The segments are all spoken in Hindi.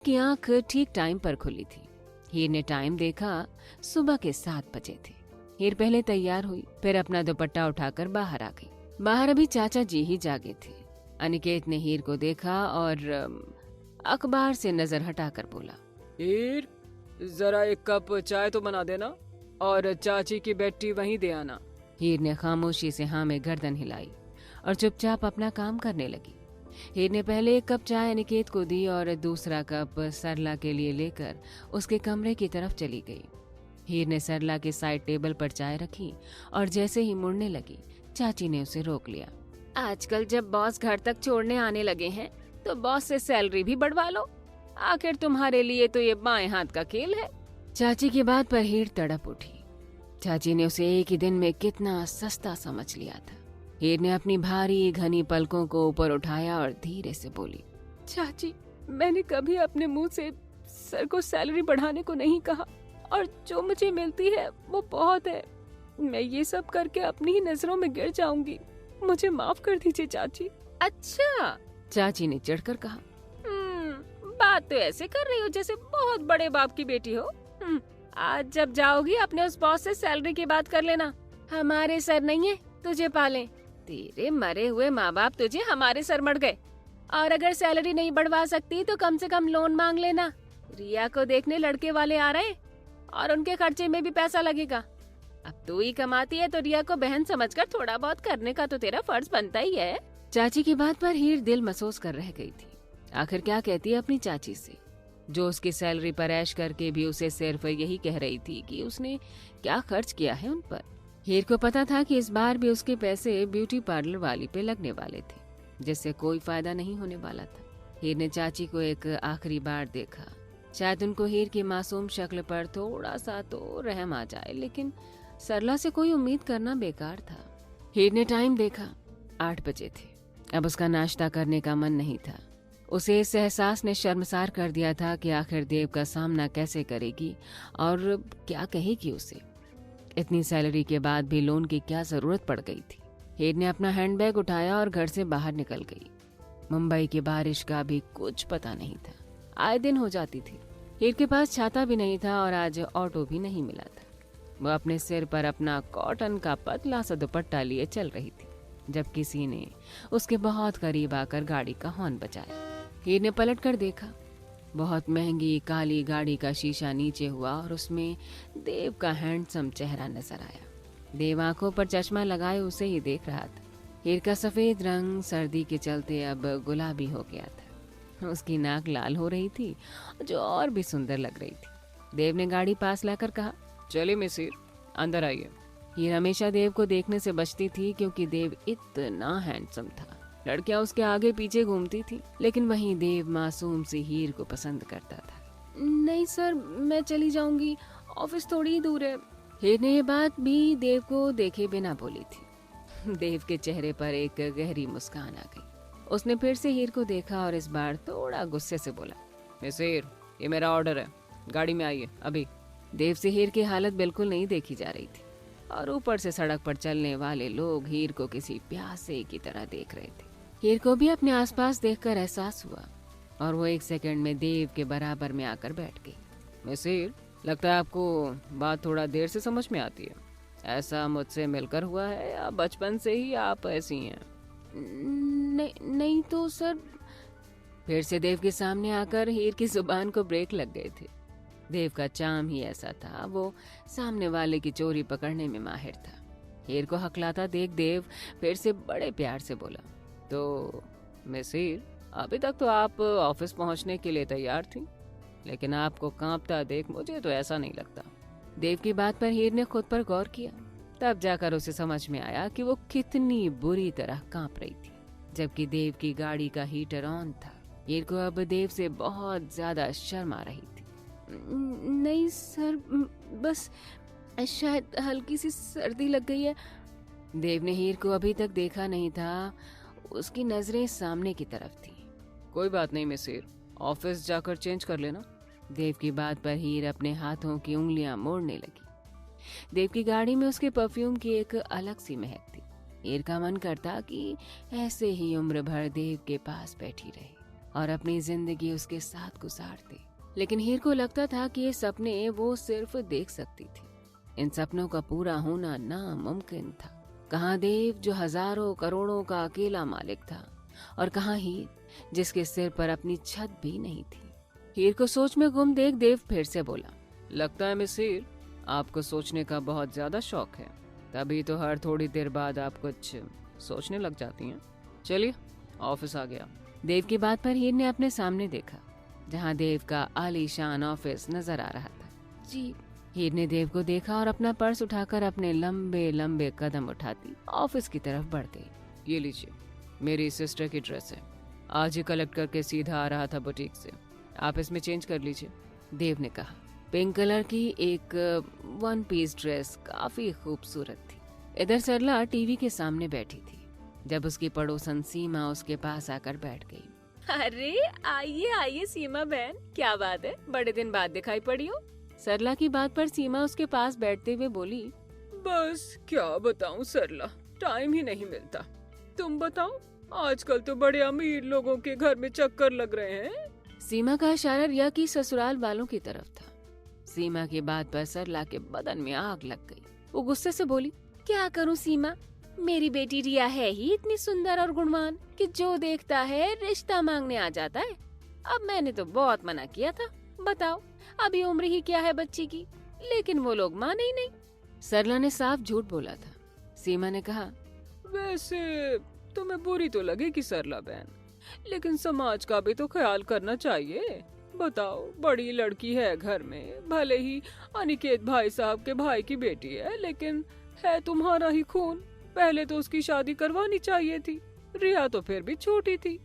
की आंख ठीक टाइम पर खुली थी। हीर ने टाइम देखा, सुबह के 7 बजे थे। हीर पहले तैयार हुई, फिर अपना दुपट्टा उठाकर बाहर आ गई। बाहर अभी चाचा जी ही जागे थे। अनिकेत ने हीर को देखा और अखबार से नजर हटाकर बोला, हीर, जरा एक कप चाय तो बना देना और चाची की बेटी वहीं दे आना। हीर ने खामोशी से हाँ में गर्दन हिलाई और चुपचाप अपना काम करने लगी। हीर ने पहले एक कप चाय अनिकेत को दी और दूसरा कप सरला के लिए लेकर उसके कमरे की तरफ चली गई। हीर ने सरला के साइड टेबल पर चाय रखी और जैसे ही मुड़ने लगी, चाची ने उसे रोक लिया। आजकल जब बॉस घर तक छोड़ने आने लगे हैं तो बॉस से सैलरी भी बढ़वा लो। आखिर तुम्हारे लिए तो ये बाएं हाथ का खेल है। चाची की बात पर हीर तड़प उठी। चाची ने उसे एक ही दिन में कितना सस्ता समझ लिया था। हीर ने अपनी भारी घनी पलकों को ऊपर उठाया और धीरे से बोली, चाची, मैंने कभी अपने मुंह से सर को सैलरी बढ़ाने को नहीं कहा और जो मुझे मिलती है वो बहुत है। मैं ये सब करके अपनी ही नजरों में गिर जाऊंगी। मुझे माफ कर दीजिए चाची। अच्छा, चाची ने चिढ़कर कहा, बात तो ऐसे कर रही हो जैसे बहुत बड़े बाप की बेटी हो। आज जब जाओगी अपने उस बॉस से सैलरी की बात कर लेना। हमारे सर नहीं है तुझे पाले। तेरे मरे हुए माँ बाप तुझे हमारे सर मर गए। और अगर सैलरी नहीं बढ़वा सकती तो कम से कम लोन मांग लेना। रिया को देखने लड़के वाले आ रहे और उनके खर्चे में भी पैसा लगेगा। अब तू ही कमाती है तो रिया को बहन समझकर थोड़ा बहुत करने का तो तेरा फर्ज बनता ही है। चाची की बात पर हीर दिल महसूस कर रह गई थी। आखिर क्या कहती है अपनी चाची से, जो उसकी सैलरी पर ऐश करके भी उसे सिर्फ यही कह रही थी कि उसने क्या खर्च किया है उन पर। हीर को पता था कि इस बार भी उसके पैसे ब्यूटी पार्लर वाली पे लगने वाले थे, जिससे कोई फायदा नहीं होने वाला था। हीर ने चाची को एक आखिरी बार देखा। शायद उनको हीर की मासूम शक्ल पर थोड़ा सा तो रहम आ जाए, लेकिन सरला से कोई उम्मीद करना बेकार था। हीर ने टाइम देखा, 8 बजे थे। अब उसका नाश्ता करने का मन नहीं था। उसे इस एहसास ने शर्मसार कर दिया था कि आखिर देव का सामना कैसे करेगी और क्या कहेगी उसे। इतनी सैलरी के बाद भी लोन की क्या जरूरत पड़ गई थी। हीर ने अपना हैंडबैग उठाया और घर से बाहर निकल गई। मुंबई की बारिश का भी कुछ पता नहीं था, आए दिन हो जाती थी। हीर के पास छाता भी नहीं था और आज ऑटो भी नहीं मिला था। वो अपने सिर पर अपना कॉटन का पतला सा दुपट्टा लिए चल रही थी जब किसी ने उसके बहुत करीब आकर गाड़ी का हॉर्न बजाया। हीर ने पलट कर देखा। बहुत महंगी काली गाड़ी का शीशा नीचे हुआ और उसमें देव का हैंडसम चेहरा नजर आया। देव आंखों पर चश्मा लगाए उसे ही देख रहा था। हीर का सफेद रंग सर्दी के चलते अब गुलाबी हो गया था। उसकी नाक लाल हो रही थी, जो और भी सुंदर लग रही थी। देव ने गाड़ी पास लाकर कहा, चलिए मिस हीर, अंदर आइए। हीर हमेशा देव को देखने से बचती थी क्योंकि देव इतना हैंडसम था। लड़कियां उसके आगे पीछे घूमती थी, लेकिन वहीं देव मासूम सी हीर को पसंद करता था। नहीं सर, मैं चली जाऊंगी, ऑफिस थोड़ी ही दूर है। हीर ने ये बात भी देव को देखे बिना बोली थी। देव के चेहरे पर एक गहरी मुस्कान आ गई। उसने फिर से हीर को देखा और इस बार थोड़ा गुस्से से बोला, मिस हीर, ये मेरा ऑर्डर है, गाड़ी में आइए अभी। देव से हीर की हालत बिल्कुल नहीं देखी जा रही थी और ऊपर से सड़क पर चलने वाले लोग हीर को किसी प्यासे की तरह देख रहे थे। हीर को भी अपने आसपास देखकर एहसास हुआ और वो एक सेकंड में देव के बराबर में आकर बैठ गई। मिस हीर, लगता है आपको बात थोड़ा देर से समझ में आती है। ऐसा मुझसे मिलकर हुआ है या बचपन से ही आप ऐसी हैं? नहीं तो सर। फिर से देव के सामने आकर हीर की जुबान को ब्रेक लग गए थे। देव का चाम ही ऐसा था, वो सामने वाले की चोरी पकड़ने में माहिर था। हीर को हकलाता देख देव फिर से बड़े प्यार से बोला, तो मिस हीर, अभी तक तो आप ऑफिस पहुंचने के लिए तैयार थी, लेकिन आपको कांपता देख मुझे तो ऐसा नहीं लगता। देव की बात पर हीर ने खुद पर गौर किया। तब जाकर उसे समझ में आया कि वो कितनी बुरी तरह कांप रही थी, जबकि देव की गाड़ी का हीटर ऑन था। हीर को अब देव से बहुत ज्यादा शर्म आ रही थी। नहीं सर, बस शायद हल्की सी सर्दी लग गई है। देव ने हीर को अभी तक देखा नहीं था, उसकी नजरें सामने की तरफ थी। कोई बात नहीं मिस हीर, ऑफिस जाकर चेंज कर लेना। देव की बात पर हीर अपने हाथों की उंगलियां मोड़ने लगी। देव की गाड़ी में उसके परफ्यूम की एक अलग सी महक थी। हीर का मन करता कि ऐसे ही उम्र भर देव के पास बैठी रहे और अपनी जिंदगी उसके साथ गुजारती। लेकिन हीर को लगता था कि ये सपने वो सिर्फ देख सकती थी, इन सपनों का पूरा होना नामुमकिन था। कहाँ देव जो हजारों करोड़ों का अकेला मालिक था, और कहाँ हीर जिसके सिर पर अपनी छत भी नहीं थी। हीर को सोच में गुम देख देव फिर से बोला, लगता है मिस हीर, आपको सोचने का बहुत ज्यादा शौक है, तभी तो हर थोड़ी देर बाद आप कुछ सोचने लग जाती हैं। चलिए, ऑफिस आ गया। देव की बात पर हीर ने अपने सामने देखा, जहाँ देव का आलीशान ऑफिस नजर आ रहा था। जी। हीर ने देव को देखा और अपना पर्स उठाकर अपने लंबे लंबे कदम उठाती ऑफिस की तरफ बढ़ गई। ये लीजिए, मेरी सिस्टर की ड्रेस है, आज ही कलेक्ट करके सीधा आ रहा था बुटीक से, आप इसमें चेंज कर लीजिए। देव ने कहा। पिंक कलर की एक 1 पीस ड्रेस काफी खूबसूरत थी। इधर सरला टीवी के सामने बैठी थी, जब उसकी पड़ोसन सीमा उसके पास आकर बैठ गई। अरे आइए आइए सीमा बहन, क्या बात है, बड़े दिन बाद दिखाई पड़ी हो। सरला की बात पर सीमा उसके पास बैठते हुए बोली, बस क्या बताऊं सरला, टाइम ही नहीं मिलता। तुम बताओ, आजकल तो बड़े अमीर लोगों के घर में चक्कर लग रहे हैं। सीमा का इशारा रिया की ससुराल वालों की तरफ था। सीमा की बात पर सरला के बदन में आग लग गई। वो गुस्से से बोली, क्या करूं सीमा, मेरी बेटी रिया है ही इतनी सुंदर और गुणवान कि जो देखता है रिश्ता मांगने आ जाता है। अब मैंने तो बहुत मना किया था, बताओ अभी उम्र ही क्या है बच्ची की, लेकिन वो लोग माने ही नहीं। सरला ने साफ झूठ बोला था। सीमा ने कहा, वैसे तुम्हें बुरी तो लगेगी सरला बहन, लेकिन समाज का भी तो ख्याल करना चाहिए। बताओ, बड़ी लड़की है घर में, भले ही अनिकेत भाई साहब के भाई की बेटी है, लेकिन है तुम्हारा ही खून। पहले तो उसकी शादी करवानी चाहिए थी। रिया तो फिर भी छोटी थी।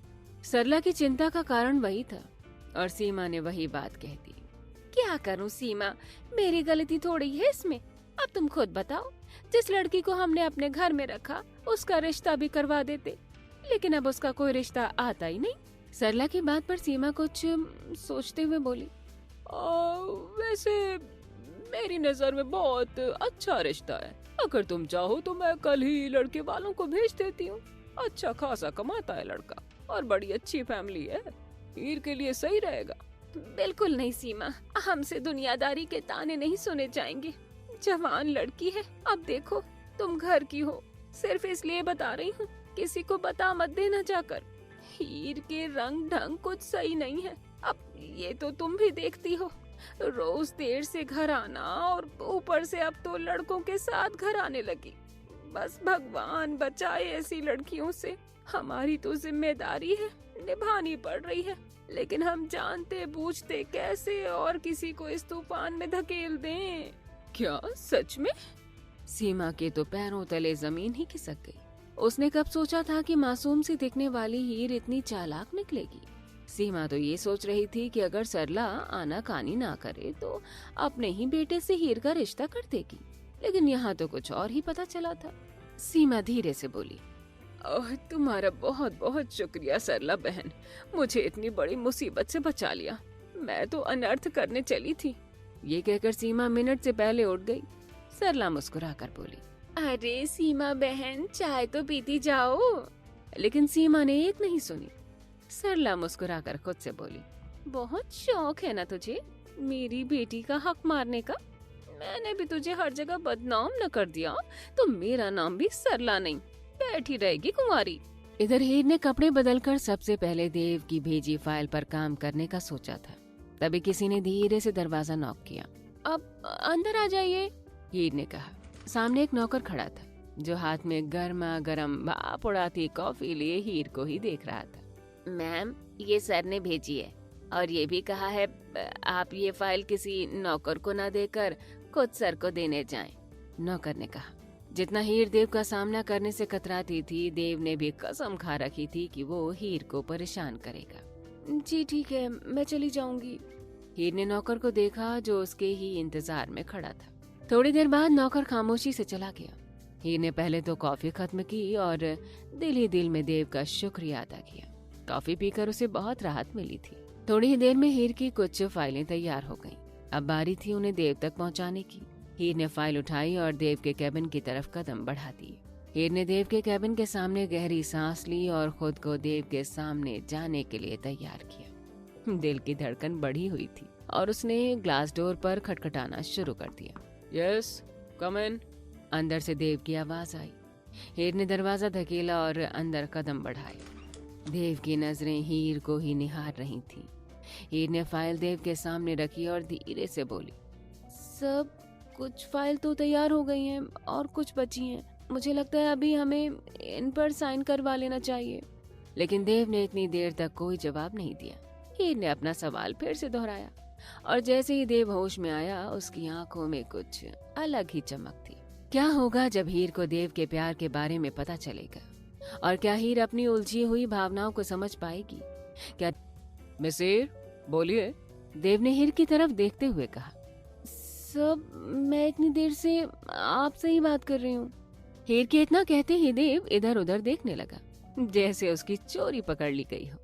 सरला की चिंता का कारण वही था, और सीमा ने वही बात कह दी। क्या करूं सीमा, मेरी गलती थोड़ी है इसमें। अब तुम खुद बताओ, जिस लड़की को हमने अपने घर में रखा उसका रिश्ता भी करवा देते, लेकिन अब उसका कोई रिश्ता आता ही नहीं। सरला की बात पर सीमा कुछ सोचते हुए बोली, वैसे मेरी नजर में बहुत अच्छा रिश्ता है। अगर तुम चाहो तो मैं कल ही लड़के वालों को भेज देती हूँ। अच्छा खासा कमाता है लड़का, और बड़ी अच्छी फैमिली है, हीर के लिए सही रहेगा। बिल्कुल नहीं सीमा, हमसे दुनियादारी के ताने नहीं सुने जाएंगे। जवान लड़की है, अब देखो तुम घर की हो, सिर्फ इसलिए बता रही हूँ, किसी को बता मत देना जाकर। हीर के रंग ढंग कुछ सही नहीं है। अब ये तो तुम भी देखती हो, रोज देर से घर आना, और ऊपर से अब तो लड़कों के साथ घर आने लगी। बस भगवान बचाए ऐसी लड़कियों से। हमारी तो जिम्मेदारी है, निभानी पड़ रही है, लेकिन हम जानते बूझते कैसे और किसी को इस तूफान में धकेल दें। क्या सच में? सीमा के तो पैरों तले जमीन ही खिसक गई। उसने कब सोचा था कि मासूम सी दिखने वाली हीर इतनी चालाक निकलेगी। सीमा तो ये सोच रही थी कि अगर सरला आनाकानी ना करे तो अपने ही बेटे से हीर का रिश्ता कर देगी, लेकिन यहाँ तो कुछ और ही पता चला था। सीमा धीरे से बोली, तुम्हारा बहुत बहुत शुक्रिया सरला बहन, मुझे इतनी बड़ी मुसीबत से बचा लिया। मैं तो अनर्थ करने चली थी। ये कहकर सीमा मिनट से पहले उठ गई। सरला मुस्कुराकर बोली, अरे सीमा बहन, चाय तो पीती जाओ। लेकिन सीमा ने एक नहीं सुनी। सरला मुस्कुराकर खुद से बोली, बहुत शौक है ना तुझे मेरी बेटी का हक मारने का। मैंने भी तुझे हर जगह बदनाम न कर दिया तो मेरा नाम भी सरला नहीं, बैठी रहेगी कुंवारी। इधर हीर ने कपड़े बदलकर सबसे पहले देव की भेजी फाइल पर काम करने का सोचा था। तभी किसी ने धीरे से दरवाजा नॉक किया। अब अंदर आ जाइए, हीर ने कहा। सामने एक नौकर खड़ा था, जो हाथ में गर्मा गर्म भाप उड़ाती कॉफी लिए हीर को ही देख रहा था। मैम, ये सर ने भेजी है, और ये भी कहा है आप ये फाइल किसी नौकर को न देकर खुद सर को देने जाएं। नौकर ने कहा। जितना हीर देव का सामना करने से कतराती थी, देव ने भी कसम खा रखी थी कि वो हीर को परेशान करेगा। जी ठीक है, मैं चली जाऊंगी। हीर ने नौकर को देखा, जो उसके ही इंतजार में खड़ा था। थोड़ी देर बाद नौकर खामोशी से चला गया। हीर ने पहले तो कॉफी खत्म की और दिल ही दिल में देव का शुक्रिया अदा किया। कॉफी पीकर उसे बहुत राहत मिली थी। थोड़ी ही देर में हीर की कुछ फाइलें तैयार हो गईं। अब बारी थी उन्हें देव तक पहुंचाने की। हीर ने फाइल उठाई और देव के कैबिन की तरफ कदम बढ़ा दिए। हीर ने देव के कैबिन के सामने गहरी सांस ली और खुद को देव के सामने जाने के लिए तैयार किया। दिल की धड़कन बढ़ी हुई थी और उसने ग्लास डोर पर खटखटाना शुरू कर दिया। यस, कम इन। अंदर से देव की आवाज आई। हीर ने दरवाजा धकेला और अंदर कदम बढ़ाए। देव की नजरें हीर को ही निहार रही थी। हीर ने फाइल देव के सामने रखी और धीरे से बोली, सब कुछ फाइल तो तैयार हो गई हैं और कुछ बची हैं। मुझे लगता है अभी हमें इन पर साइन करवा लेना चाहिए। लेकिन देव ने इतनी देर तक कोई जवाब नहीं दिया। हीर ने अपना सवाल फिर से दोहराया और जैसे ही देव होश में आया उसकी आंखों में कुछ अलग ही चमक थी। क्या होगा जब हीर को देव के प्यार के बारे में पता चलेगा? और क्या हीर अपनी उलझी हुई भावनाओं को समझ पाएगी? क्या? मिसिर, बोलिए। देव ने हीर की तरफ देखते हुए कहा। सब, मैं इतनी देर से आपसे ही बात कर रही हूँ। हीर के इतना कहते ही देव इधर उधर देखने लगा, जैसे उसकी चोरी पकड़ ली गई हो।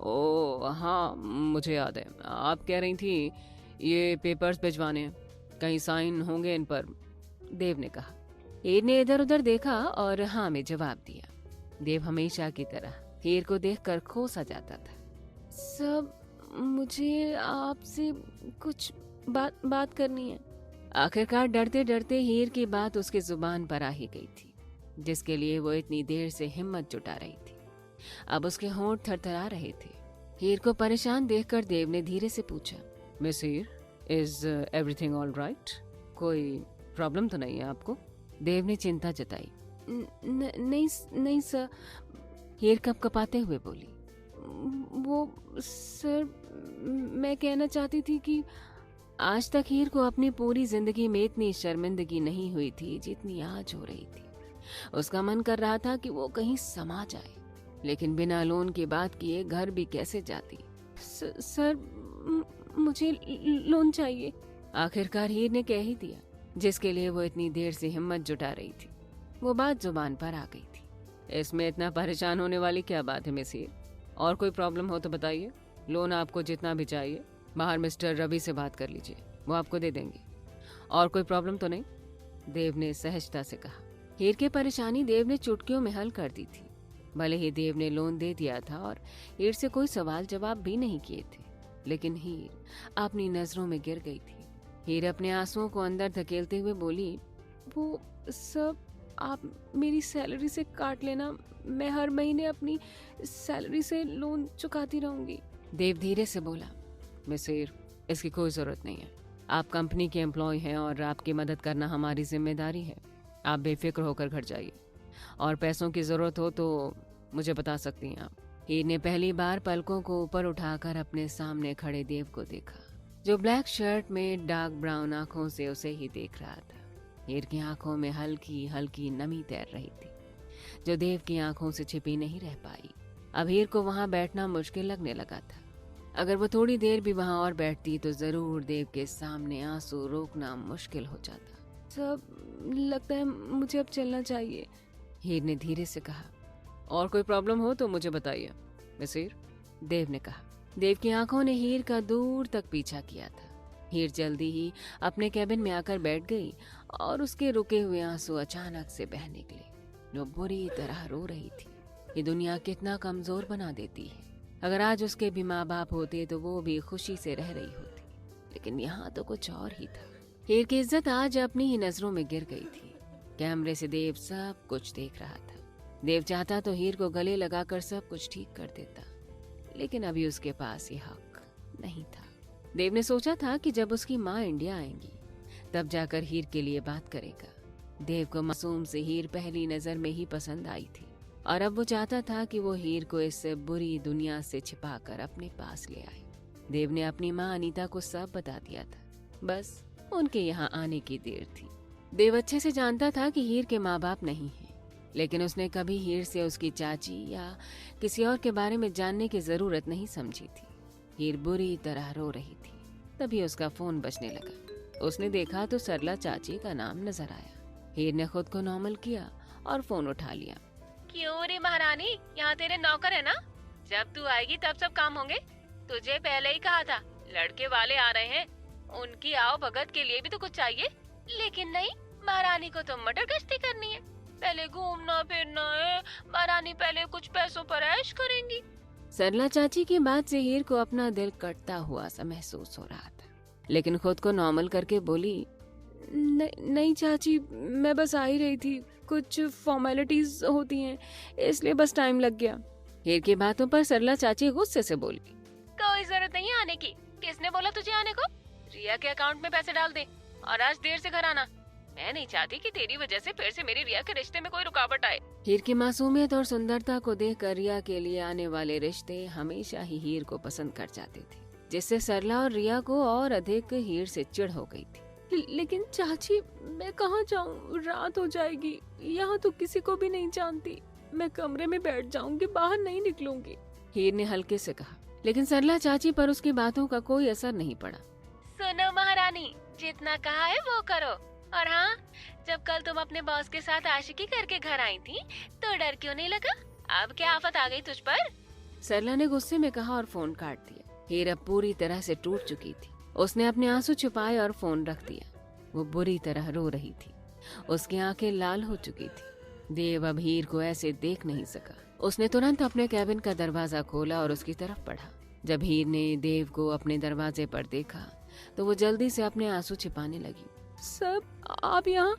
ओ हाँ, मुझे याद है। आप कह रही थी ये पेपर्स भिजवाने हैं, कहीं साइन होंगे इन पर? देव ने कहा। हीर ने इधर उधर देखा और हाँ में जवाब दिया। देव हमेशा की तरह हीर को देखकर खोसा जाता था। सब, मुझे आपसे कुछ बात करनी है। आखिरकार डरते डरते हीर की बात उसकी जुबान पर आ ही गई थी, जिसके लिए वो इतनी देर से हिम्मत जुटा रही थी। अब उसके होंठ थरथरा रहे थे। हीर को परेशान देखकर देव ने धीरे से पूछा, miss Heer, is everything all right? कोई प्रॉब्लम तो नहीं है आपको? देव ने चिंता जताई। नहीं सर, हीर कपकपाते हुए बोली। वो सर, मैं कहना चाहती थी कि आज तक हीर को अपनी पूरी जिंदगी में इतनी शर्मिंदगी नहीं हुई थी जितनी आज हो रही थी। उसका मन कर रहा था कि वो कहीं समा जाए, लेकिन बिना लोन की बात किए घर भी कैसे जाती। सर, मुझे लोन चाहिए। आखिरकार हीर ने कह ही दिया, जिसके लिए वो इतनी देर से हिम्मत जुटा रही थी। वो बात जुबान पर आ गई थी। इसमें इतना परेशान होने वाली क्या बात है मिस हीर? और कोई प्रॉब्लम हो तो बताइए। लोन आपको जितना भी चाहिए बाहर मिस्टर रवि से बात कर लीजिए, वो आपको दे देंगे। और कोई प्रॉब्लम तो नहीं? देव ने सहजता से कहा। हीर की परेशानी देव ने चुटकियों में हल कर दी थी। भले ही देव ने लोन दे दिया था और हीर से कोई सवाल जवाब भी नहीं किए थे, लेकिन हीर अपनी नजरों में गिर गई थी। हीर अपने आंसुओं को अंदर धकेलते हुए बोली, वो सब आप मेरी सैलरी से काट लेना, मैं हर महीने अपनी सैलरी से लोन चुकाती रहूंगी। देव धीरे से बोला, मिस हीर, इसकी कोई जरूरत नहीं है। आप कंपनी के एम्प्लॉय हैं और आपकी मदद करना हमारी जिम्मेदारी है। आप बेफिक्र होकर घर जाइए और पैसों की जरूरत हो तो मुझे बता सकती हैं आप। हीर ने पहली बार पलकों को ऊपर उठाकर अपने सामने खड़े देव को देखा, जो ब्लैक शर्ट में डार्क ब्राउन आंखों से उसे ही देख रहा था। हीर की आंखों में हल्की हल्की नमी तैर रही थी, जो देव की आंखों से छिपी नहीं रह पाई। अब हीर को वहां बैठना मुश्किल लगने लगा था। अगर वो थोड़ी देर भी वहां और बैठती तो जरूर देव के सामने आंसू रोकना मुश्किल हो जाता। सब, लगता है मुझे अब चलना चाहिए, हीर ने धीरे से कहा। और कोई प्रॉब्लम हो तो मुझे बताइए मिस हीर, देव ने कहा। देव की आंखों ने हीर का दूर तक पीछा किया था। हीर जल्दी ही अपने कैबिन में आकर बैठ गई और उसके रुके हुए आंसू अचानक से बह निकले। वो बुरी तरह रो रही थी। ये दुनिया कितना कमजोर बना देती है। अगर आज उसके भी माँ बाप होते तो वो भी खुशी से रह रही होती, लेकिन यहाँ तो कुछ और ही था। हीर की इज्जत आज अपनी ही नजरों में गिर गई थी। कैमरे से देव सब कुछ देख रहा था। देव चाहता तो हीर को गले लगाकर सब कुछ ठीक कर देता, लेकिन अभी उसके पास ये हक नहीं था। देव ने सोचा था कि जब उसकी माँ इंडिया आएंगी तब जाकर हीर के लिए बात करेगा। देव को मासूम से हीर पहली नजर में ही पसंद आई थी और अब वो चाहता था कि वो हीर को इस बुरी दुनिया से छिपाकर अपने पास ले आए। देव ने अपनी माँ अनीता को सब बता दिया था, बस उनके यहाँ आने की देर थी। देव अच्छे से जानता था कि हीर के माँ बाप नहीं हैं, लेकिन उसने कभी हीर से उसकी चाची या किसी और के बारे में जानने की जरूरत नहीं समझी थी। हीर बुरी तरह रो रही थी। तभी उसका फोन बजने लगा। उसने देखा तो सरला चाची का नाम नजर आया। हीर ने खुद को नॉर्मल किया और फोन उठा लिया। क्यों रे महारानी, यहाँ तेरे नौकर है ना? जब तू आएगी तब सब काम होंगे। तुझे पहले ही कहा था लड़के वाले आ रहे हैं, उनकी आओ भगत के लिए भी तो कुछ चाहिए। लेकिन नहीं, महारानी को तो मटर गश्ती करनी है। पहले घूमना फिरना है, महारानी पहले कुछ पैसों पर ऐश करेंगी। सरला चाची की बात से हीर को अपना दिल कटता हुआ सा महसूस हो रहा था, लेकिन खुद को नॉर्मल करके बोली, नहीं चाची, मैं बस आ ही रही थी, कुछ फॉर्मेलिटीज होती हैं इसलिए बस टाइम लग गया। हीर की बातों पर सरला चाची गुस्से से बोली, कोई जरूरत नहीं है आने की। किसने बोला तुझे आने को? रिया के अकाउंट में पैसे डाल दे और आज देर से घर आना। मैं नहीं चाहती कि तेरी वजह से फिर से मेरी रिया के रिश्ते में कोई रुकावट आए। हीर की मासूमियत और सुंदरता को देखकर रिया के लिए आने वाले रिश्ते हमेशा ही हीर को पसंद कर जाते थे, जिससे सरला और रिया को और अधिक हीर से चिढ़ हो गई थी। लेकिन चाची, मैं कहाँ जाऊँ, रात हो जाएगी, यहाँ तो किसी को भी नहीं जानती। मैं कमरे में बैठ जाऊंगी, बाहर नहीं निकलूंगी। हीर ने हल्के से कहा, लेकिन सरला चाची पर उसकी बातों का कोई असर नहीं पड़ा। सुनो महारानी, जितना कहा है वो करो। और हाँ, जब कल तुम अपने बॉस के साथ आशिकी करके घर आई थी तो डर क्यों नहीं लगा? अब क्या आफत आ गई तुझ पर? सरला ने गुस्से में कहा और फोन काट दिया। हीर अब पूरी तरह से टूट चुकी थी। उसने अपने आंसू छुपाए और फोन रख दिया। वो बुरी तरह रो रही थी, उसकी आंखें लाल हो चुकी थी। देव अब हीर को ऐसे देख नहीं सका। उसने तुरंत अपने कैबिन का दरवाजा खोला और उसकी तरफ बढ़ा। जब हीर ने देव को अपने दरवाजे पर देखा तो वो जल्दी से अपने आंसू छिपाने लगी। सब आप यहाँ?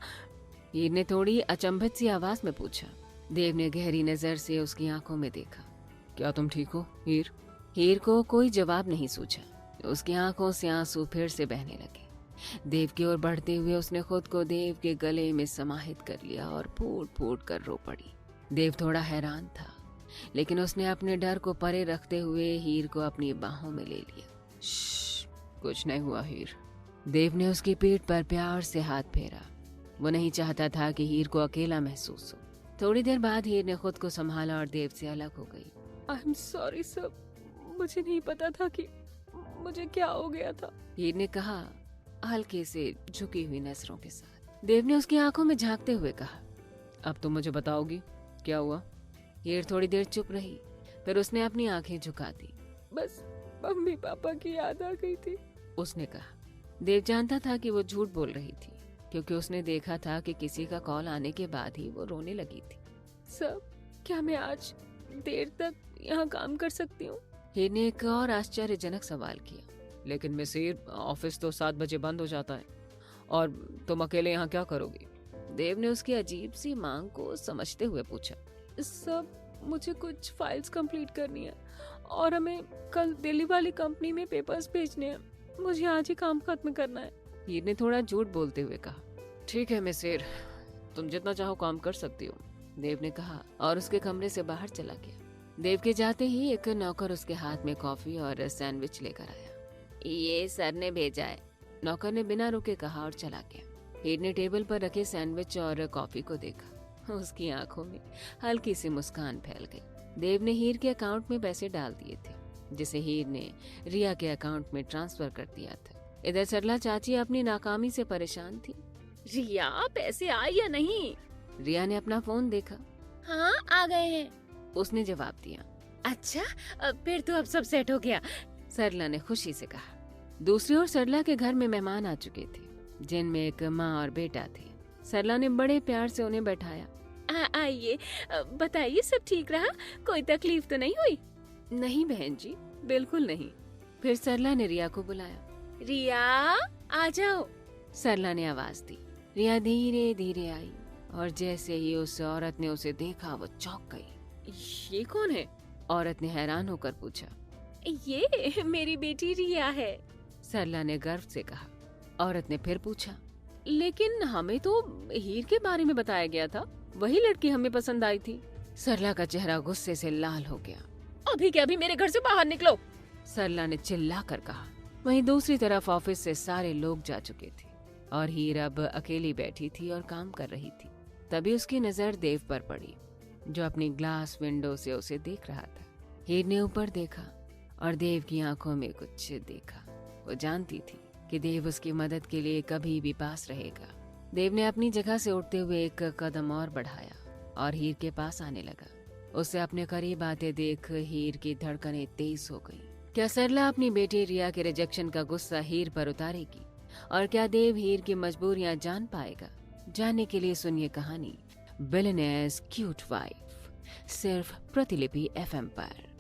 हीर ने थोड़ी अचंभित सी आवाज में पूछा। देव ने गहरी नजर से उसकी आंखों में देखा। क्या तुम ठीक हो हीर? हीर को कोई जवाब नहीं सूझा। उसकी आंखों से आंसू फिर से बहने लगे। देव की ओर बढ़ते हुए उसने खुद को देव के गले में समाहित कर लिया और फूट फूट कर रो पड़ी। देव थोड़ा हैरान था, लेकिन उसने अपने डर को परे रखते हुए हीर को अपनी बाहों में ले लिया। कुछ नहीं हुआ हीर। देव ने उसकी पीठ पर प्यार से हाथ फेरा। वो नहीं चाहता था कि हीर को अकेला महसूस हो। थोड़ी देर बाद हीर ने खुद को संभाला और देव से अलग हो गई। आई एम सॉरी सर, मुझे नहीं पता था कि मुझे क्या हो गया था। हीर ने कहा, हल्के से झुकी हुई नजरों के साथ। देव ने उसकी आंखों में झांकते हुए कहा, अब तुम मुझे बताओगी क्या हुआ? हीर थोड़ी देर चुप रही, फिर उसने अपनी आंखें झुका दी। बस मम्मी पापा की याद आ गई थी, उसने कहा। देव जानता था कि वो झूठ बोल रही थी, क्योंकि उसने देखा था कि किसी का कॉल आने के बाद ही वो रोने लगी थी। सर, क्या मैं आज देर तक यहाँ काम कर सकती हूँ? हीर ने एक और आश्चर्यजनक सवाल किया। लेकिन मिसेर, ऑफिस तो 7 बजे बंद हो जाता है और तुम अकेले यहाँ क्या करोगी? देव ने उसकी अजीब सी मांग को समझते हुए पूछा। सब, मुझे कुछ फाइल्स कंप्लीट करनी है और हमें कल दिल्ली वाली कंपनी में पेपर्स भेजने हैं। मुझे आज ही काम खत्म करना है। हीर ने थोड़ा झूठ बोलते हुए कहा। ठीक है मिसेर, तुम जितना चाहो काम कर सकती हो, देव ने कहा और उसके कमरे से बाहर चला गया। देव के जाते ही एक नौकर उसके हाथ में कॉफी और सैंडविच लेकर आया। ये सर ने भेजा है, नौकर ने बिना रुके कहा और चला गया। हीर ने टेबल पर रखे सैंडविच और कॉफी को देखा। उसकी आंखों में हल्की सी मुस्कान फैल गई। देव ने हीर के अकाउंट में पैसे डाल दिए थे, जिसे हीर ने रिया के अकाउंट में ट्रांसफर कर दिया था। इधर सरला चाची अपनी नाकामी से परेशान थी। रिया, पैसे आए या नहीं? रिया ने अपना फोन देखा। हाँ, आ गए हैं। उसने जवाब दिया। अच्छा, फिर तो अब सब सेट हो गया, सरला ने खुशी से कहा। दूसरी ओर सरला के घर में मेहमान आ चुके थे, जिनमें एक माँ और बेटा थे। सरला ने बड़े प्यार से उन्हें बैठाया। आइए, बताइए, सब ठीक रहा? कोई तकलीफ तो नहीं हुई? नहीं बहन जी, बिल्कुल नहीं। फिर सरला ने रिया को बुलाया। रिया, आ जाओ। सरला ने आवाज दी। रिया धीरे धीरे आई और जैसे ही उस औरत ने उसे देखा वो चौंक गई। ये कौन है? औरत ने हैरान होकर पूछा। ये मेरी बेटी रिया है, सरला ने गर्व से कहा। औरत ने फिर पूछा, लेकिन हमें तो हीर के बारे में बताया गया था, वही लड़की हमें पसंद आई थी। सरला का चेहरा गुस्से से लाल हो गया। अभी के अभी मेरे घर से बाहर निकलो, सरला ने चिल्ला कर कहा। वहीं दूसरी तरफ ऑफिस से सारे लोग जा चुके थे और हीर अब अकेली बैठी थी और काम कर रही थी। तभी उसकी नजर देव पर पड़ी, जो अपनी ग्लास विंडो से उसे देख रहा था। हीर ने ऊपर देखा और देव की आंखों में कुछ देखा। वो जानती थी कि देव उसकी मदद के लिए कभी भी पास रहेगा। देव ने अपनी जगह से उठते हुए एक कदम और बढ़ाया और हीर के पास आने लगा। उसे अपने करीब आते देख हीर की धड़कनें तेज हो गई। क्या सरला अपनी बेटी रिया के रिजेक्शन का गुस्सा हीर पर उतारेगी और क्या देव हीर की मजबूरियां जान पाएगा? जानने के लिए सुनिए कहानी बिलियनेयर्स क्यूट वाइफ, सिर्फ प्रतिलिपि एफएम पर।